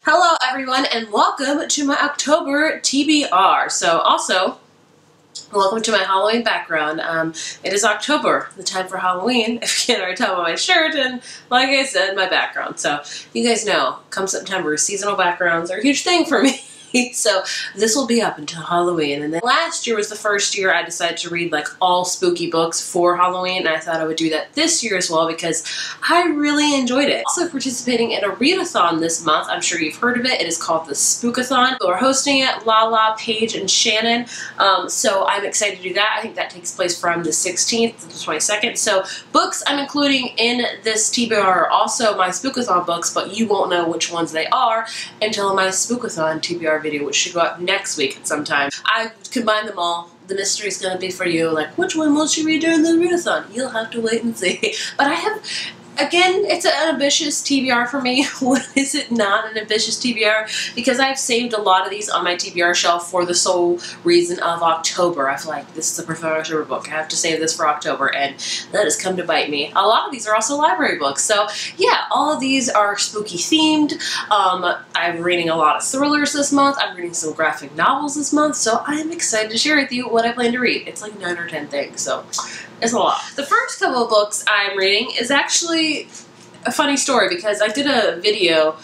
Hello everyone and welcome to my October TBR. So also, welcome to my Halloween background. It is October, the time for Halloween, if you can't already tell by my shirt and, like I said, my background. So you guys know, come September, seasonal backgrounds are a huge thing for me. So this will be up until Halloween. And then last year was the first year I decided to read like all spooky books for Halloween, and I thought I would do that this year as well because I really enjoyed it. Also participating in a readathon this month. I'm sure you've heard of it. It is called the Spookathon. We're hosting it, Lala, Paige, and Shannon. So I'm excited to do that. I think that takes place from the 16th to the 22nd. So books I'm including in this TBR are also my Spookathon books, but you won't know which ones they are until my Spookathon TBR video, which should go up next week at some time. I combined them all. The mystery's gonna be for you, like which one will she read during the readathon? You'll have to wait and see. But I have, again, it's an ambitious TBR for me. When is it not an ambitious TBR? Because I've saved a lot of these on my TBR shelf for the sole reason of October. I feel like this is a perfect October book. I have to save this for October, and that has come to bite me. A lot of these are also library books. So yeah, all of these are spooky themed. I'm reading a lot of thrillers this month. I'm reading some graphic novels this month. So I'm excited to share with you what I plan to read. It's like 9 or 10 things, so it's a lot. The first couple of books I'm reading is actually a funny story because I did a video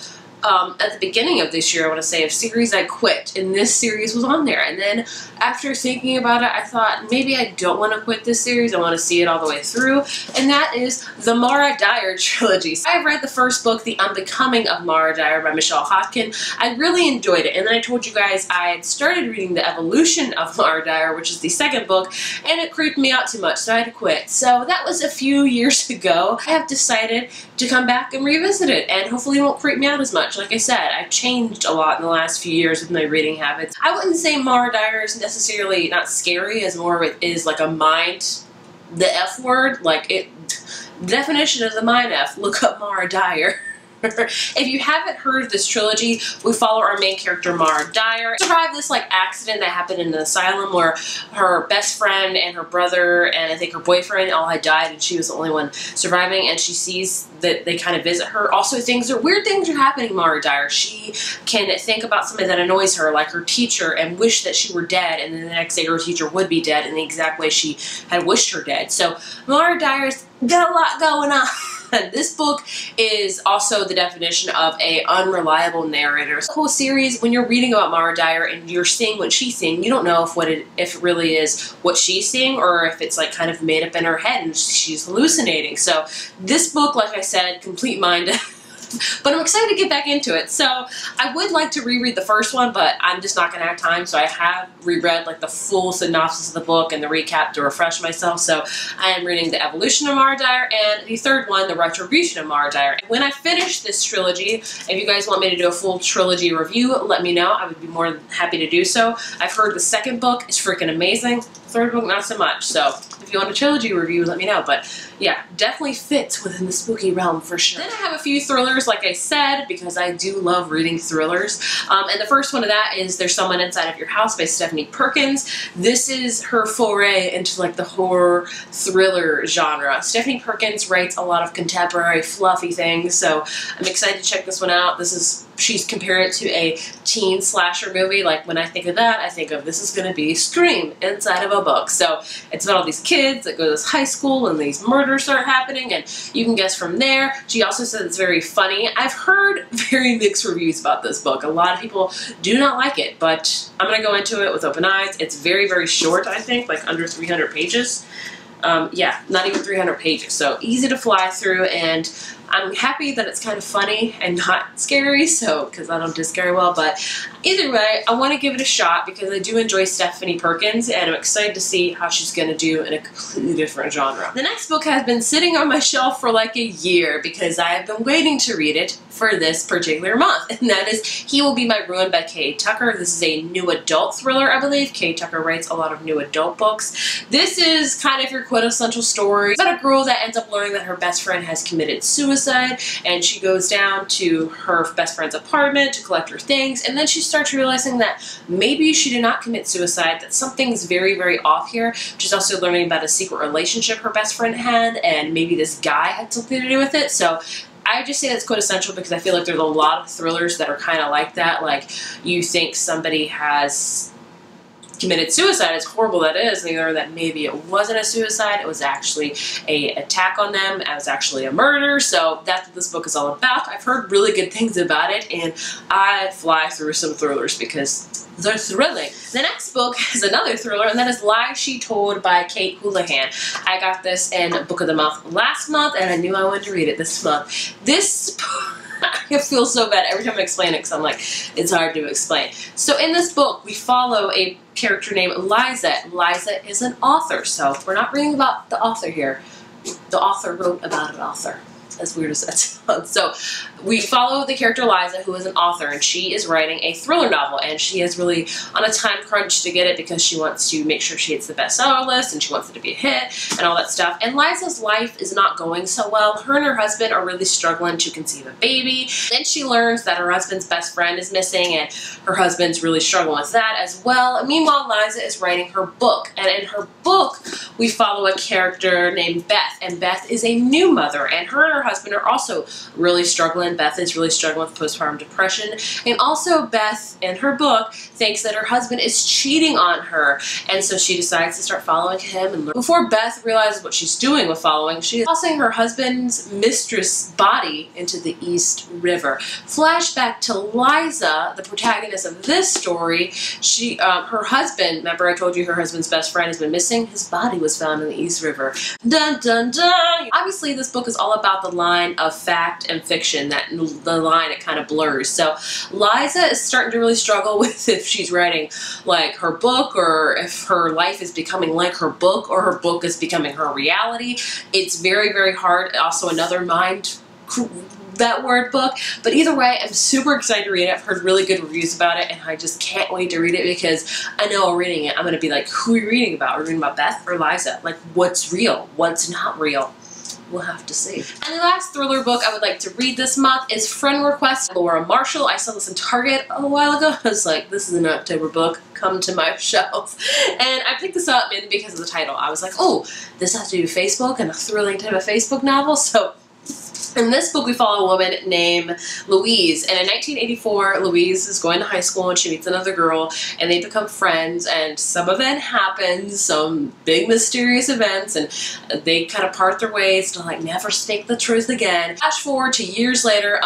at the beginning of this year, I want to say, of series I quit, and this series was on there. And then after thinking about it, I thought maybe I don't want to quit this series. I want to see it all the way through, and that is the Mara Dyer trilogy. So I've read the first book, The Unbecoming of Mara Dyer by Michelle Hodkin. I really enjoyed it, and then I told you guys I had started reading The Evolution of Mara Dyer, which is the second book, and it creeped me out too much, so I had to quit. So that was a few years ago. I have decided to come back and revisit it, and hopefully it won't creep me out as much. Like I said, I've changed a lot in the last few years with my reading habits. I wouldn't say Mara Dyer is necessarily not scary, as more of it is like a mind, the F word, like it, the definition of the mind F, look up Mara Dyer. If you haven't heard of this trilogy, we follow our main character, Mara Dyer. She survived this like accident that happened in an asylum where her best friend and her brother and I think her boyfriend all had died, and she was the only one surviving, and she sees that they kind of visit her. Also, weird things are happening to Mara Dyer. She can think about something that annoys her, like her teacher, and wish that she were dead, and then the next day her teacher would be dead in the exact way she had wished her dead. So Mara Dyer's got a lot going on. This book is also the definition of a unreliable narrator. The whole series, when you're reading about Mara Dyer and you're seeing what she's seeing, you don't know if it really is what she's seeing or if it's like kind of made up in her head and she's hallucinating. So this book, like I said, complete mind. But I'm excited to get back into it. So I would like to reread the first one, but I'm just not going to have time. So I have reread like the full synopsis of the book and the recap to refresh myself. So I am reading The Evolution of Mara Dyer and the third one, The Retribution of Mara Dyer. When I finish this trilogy, if you guys want me to do a full trilogy review, let me know. I would be more than happy to do so. I've heard the second book is freaking amazing. Third book, not so much. So if you want a trilogy review, let me know. But yeah, definitely fits within the spooky realm for sure. Then I have a few thrillers, like I said, because I do love reading thrillers. And the first one of that is There's Someone Inside of Your House by Stephanie Perkins. This is her foray into like the horror thriller genre. Stephanie Perkins writes a lot of contemporary fluffy things, so I'm excited to check this one out. She's compared it to a teen slasher movie. Like when I think of that, I think of this is going to be Scream inside of a book. So it's about all these kids that go to this high school and these murders start happening, and you can guess from there. She also said it's very funny. I've heard very mixed reviews about this book. A lot of people do not like it, but I'm going to go into it with open eyes. It's very, very short, I think, like under 300 pages. Yeah, not even 300 pages, so easy to fly through, and I'm happy that it's kind of funny and not scary, so, because I don't do scary well, but either way, I want to give it a shot because I do enjoy Stephanie Perkins, and I'm excited to see how she's going to do in a completely different genre. The next book has been sitting on my shelf for like a year because I have been waiting to read it for this particular month, and that is He Will Be My Ruin by Kay Tucker. This is a new adult thriller, I believe. Kay Tucker writes a lot of new adult books. This is kind of your quintessential story about a girl that ends up learning that her best friend has committed suicide, and she goes down to her best friend's apartment to collect her things, and then she starts realizing that maybe she did not commit suicide, that something's very, very off here. She's also learning about a secret relationship her best friend had, and maybe this guy had something to do with it. So I just say that's quintessential because I feel like there's a lot of thrillers that are kind of like that. Like, you think somebody has committed suicide, as horrible that is, and you learn that maybe it wasn't a suicide, it was actually a attack on them, it was actually a murder. So that's what this book is all about. I've heard really good things about it, and I fly through some thrillers because they're thrilling. The next book is another thriller, and that is Lies She Told by Kate Houlihan. I got this in Book of the Month last month, and I knew I wanted to read it this month. This I feel so bad every time I explain it because I'm like, it's hard to explain. So in this book, we follow a character named Liza. Liza is an author, so we're not reading about the author here. The author wrote about an author. As weird as that sounds. So we follow the character Liza, who is an author, and she is writing a thriller novel, and she is really on a time crunch to get it because she wants to make sure she hits the bestseller list, and she wants it to be a hit, and all that stuff. And Liza's life is not going so well. Her and her husband are really struggling to conceive a baby. Then she learns that her husband's best friend is missing, and her husband's really struggling with that as well. And meanwhile, Liza is writing her book, and in her book, we follow a character named Beth, and Beth is a new mother, and her and her husband are also really struggling. Beth is really struggling with postpartum depression, and also Beth in her book thinks that her husband is cheating on her, and so she decides to start following him. And before Beth realizes what she's doing with following, she is tossing her husband's mistress body into the East River. Flashback to Liza, the protagonist of this story. Her husband, remember I told you her husband's best friend has been missing? His body was found in the East River. Dun dun dun! Obviously this book is all about the line of fact and fiction, that the line it kind of blurs. So Liza is starting to really struggle with if she's writing like her book, or if her life is becoming like her book, or her book is becoming her reality. It's very, very hard. Also another mind that word book, but either way, I'm super excited to read it. I've heard really good reviews about it, and I just can't wait to read it because I know while reading it, I'm going to be like, who are you reading about? Are you reading about Beth or Liza? Like, what's real? What's not real? We'll have to see. And the last thriller book I would like to read this month is Friend Request by Laura Marshall. I saw this in Target a while ago. I was like, this is an October book. Come to my shelf. And I picked this up mainly because of the title. I was like, oh, this has to do with Facebook and a thrilling type of Facebook novel. So in this book, we follow a woman named Louise, and in 1984, Louise is going to high school and she meets another girl, and they become friends, and some event happens, some big mysterious events, and they kind of part their ways to like never speak the truth again. Flash forward to years later,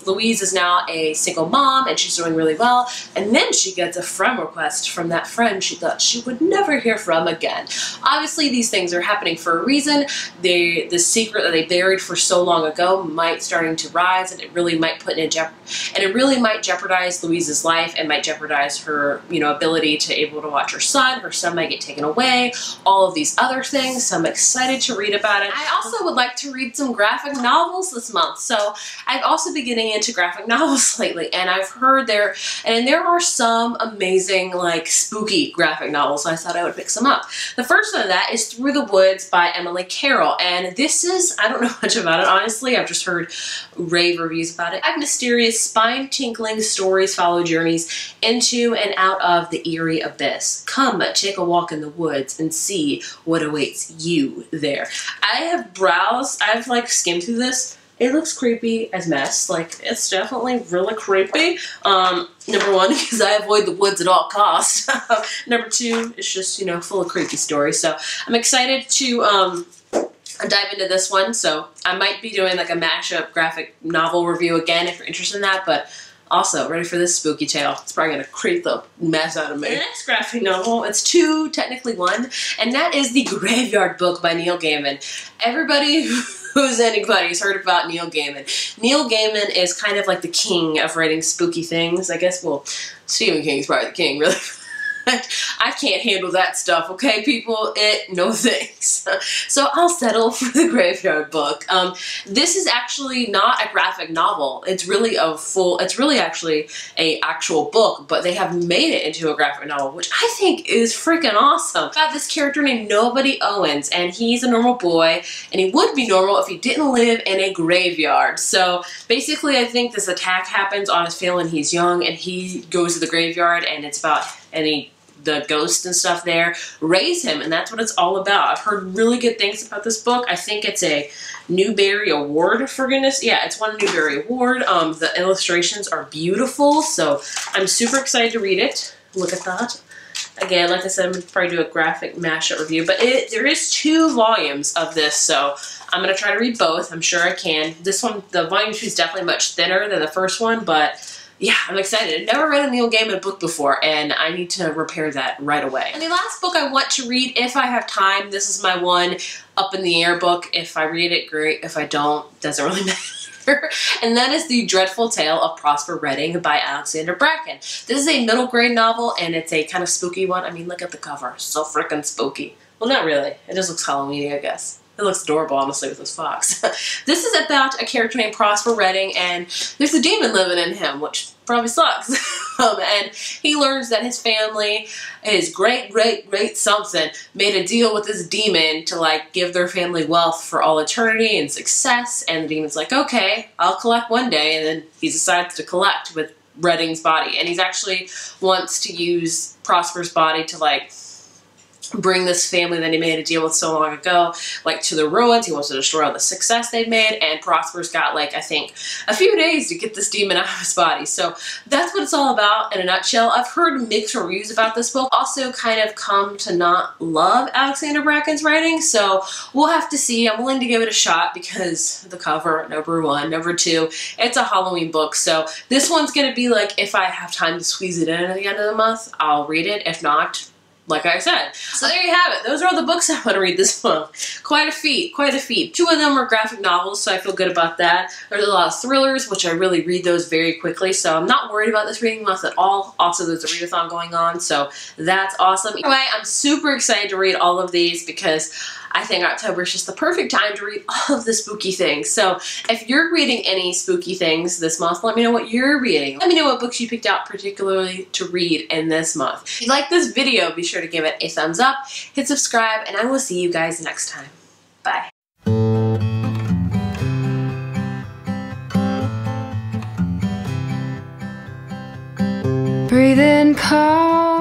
Louise is now a single mom, and she's doing really well, and then she gets a friend request from that friend she thought she would never hear from again. Obviously, these things are happening for a reason. The secret that they buried for so long ago might starting to rise, and it really might jeopardize Louise's life, and might jeopardize her, ability to able to watch her son. Her son might get taken away, all of these other things, so I'm excited to read about it. I also would like to read some graphic novels this month, so I've also been getting into graphic novels lately, and I've heard there are some amazing, like, spooky graphic novels, so I thought I would pick some up. The first one of that is Through the Woods by Emily Carroll, and this is, I don't know much about it, honestly. I've just heard rave reviews about it. 5 mysterious, spine-tingling stories follow journeys into and out of the eerie abyss. Come take a walk in the woods and see what awaits you there. I've like skimmed through this. It looks creepy as mess. Like, it's definitely really creepy. Number one, because I avoid the woods at all costs. Number two, it's just, full of creepy stories. So I'm excited to dive into this one. So I might be doing like a mashup graphic novel review again if you're interested in that, but also ready for this spooky tale. It's probably going to creep the mess out of me. The next graphic novel, it's two, technically one, and that is The Graveyard Book by Neil Gaiman. Everybody who's anybody's heard about Neil Gaiman. Neil Gaiman is kind of like the king of writing spooky things. I guess, well, Stephen King's probably the king, really. I can't handle that stuff, okay, people? No thanks. So I'll settle for The Graveyard Book. This is actually not a graphic novel. It's really actually a actual book, but they have made it into a graphic novel, which I think is freaking awesome. Got this character named Nobody Owens, and he's a normal boy, and he would be normal if he didn't live in a graveyard. So basically, I think this attack happens on his family when he's young, and he goes to the graveyard, and it's about, and he the ghosts and stuff there raise him, and that's what it's all about. I've heard really good things about this book. I think it's a Newbery Award, for goodness. Yeah, it's won a Newbery Award. The illustrations are beautiful, so I'm super excited to read it. Look at that. Again, like I said, I'm going to probably do a graphic mashup review, but there is 2 volumes of this, so I'm going to try to read both. I'm sure I can. This one, the volume 2 is definitely much thinner than the first one, but yeah, I'm excited. I've never read a Neil Gaiman book before, and I need to repair that right away. And the last book I want to read, if I have time, this is my one up in the air book. If I read it, great. If I don't, doesn't really matter. And that is The Dreadful Tale of Prosper Redding by Alexander Bracken. This is a middle grade novel, and it's a kind of spooky one. I mean, look at the cover. So freaking spooky. Well, not really. It just looks Halloween-y, I guess. It looks adorable, honestly, with this fox. This is about a character named Prosper Redding, and there's a demon living in him, which probably sucks. And he learns that his family, his great something, made a deal with this demon to, like, give their family wealth for all eternity and success. And the demon's like, okay, I'll collect one day. And then he decides to collect with Redding's body. And he's actually wants to use Prosper's body to, like, bring this family that he made a deal with so long ago, like, to the ruins. He wants to destroy all the success they've made, and Prosper's got, like, I think a few days to get this demon out of his body. So that's what it's all about in a nutshell. I've heard mixed reviews about this book. Also kind of come to not love Alexander Bracken's writing, so we'll have to see. I'm willing to give it a shot because the cover, number 1. Number 2, it's a Halloween book, so this one's gonna be like, if I have time to squeeze it in at the end of the month, I'll read it. If not, like I said. So there you have it. Those are all the books I want to read this month. Quite a feat, quite a feat. 2 of them are graphic novels, so I feel good about that. There's a lot of thrillers, which I really read those very quickly, so I'm not worried about this reading month at all. Also, there's a readathon going on, so that's awesome. Anyway, I'm super excited to read all of these because I think October is just the perfect time to read all of the spooky things. So if you're reading any spooky things this month, let me know what you're reading. Let me know what books you picked out particularly to read in this month. If you like this video, be sure to give it a thumbs up, hit subscribe, and I will see you guys next time. Bye. Breathe in calm.